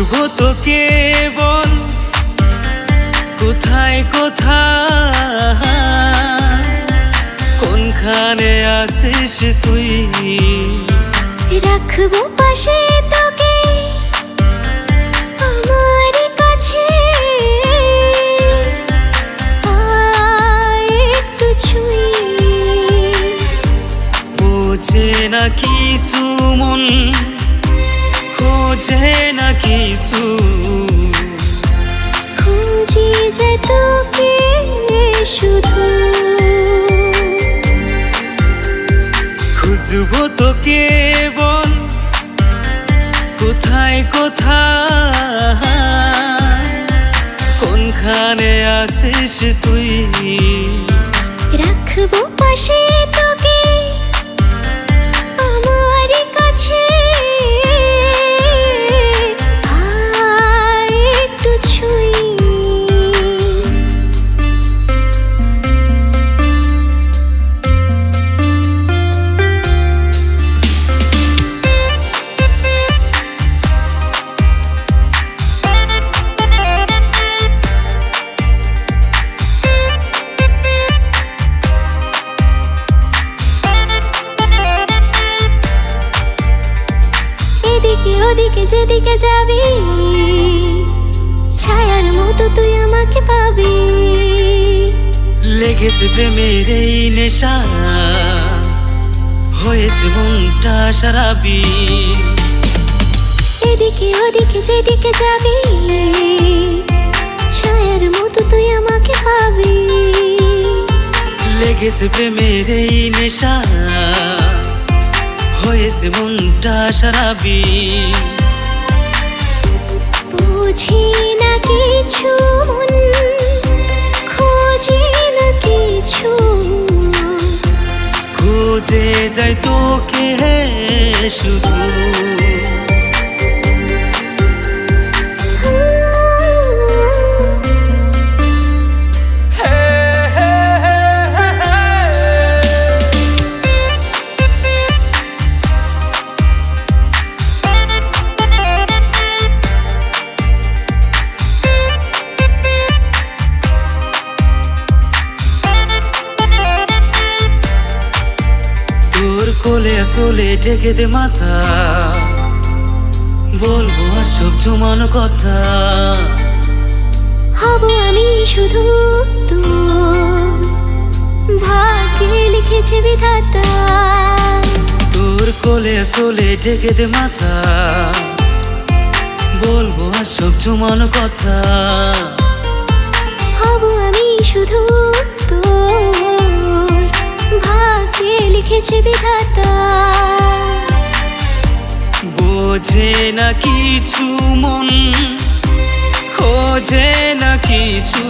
খুঁজবো তোকে বল কোথায় কোথায়, কোনখানে আসিস তুই? রাখবো পাশে তোকে আমার কাছে, আয় একটু ছুঁই। বোঝে না কিছু মন, খোঁজে না কিছু, খুঁজি যে তোকে শুধু। খুঁজবো তোকে বল কোথায় কোথায়, কোনখানে আসিস তুই? রাখবো পাশে তোকে আমার কাছে, আয় একটু ছুঁই। এদিকে ওদিকে যেদিকে যাবি, ছায়ার মতো তুই আমাকে পাবি। লেগেছে প্রেমের এই নেশা, হয়েছে মনটা সারাবি। এদিকে ওদিকে যেদিকে যাবি, ছায়ার মতো তুই আমাকে পাবি। লেগেছে প্রেমের এই নেশা, হয়েছে মনটা সারাবি। বুঝি না কিছু মন, খোঁজি না কিছু, খুঁজে যাই তোকে শুধু। তোর কোলে আসলে ঢেকে দে মাথা, বলবো সব জমানো কথা। হব আমি শুধু তোর, ভাগ্যে লিখেছে বিধাতা। তোর কোলে আসলে ঢেকে দে মাথা, বলবো সব জমানো কথা। হব আমি শুধু তোর, ভাগ্যে লিখেছে বিধাতা। বোঝে না কিছু মন, খোঁজে না কিছু,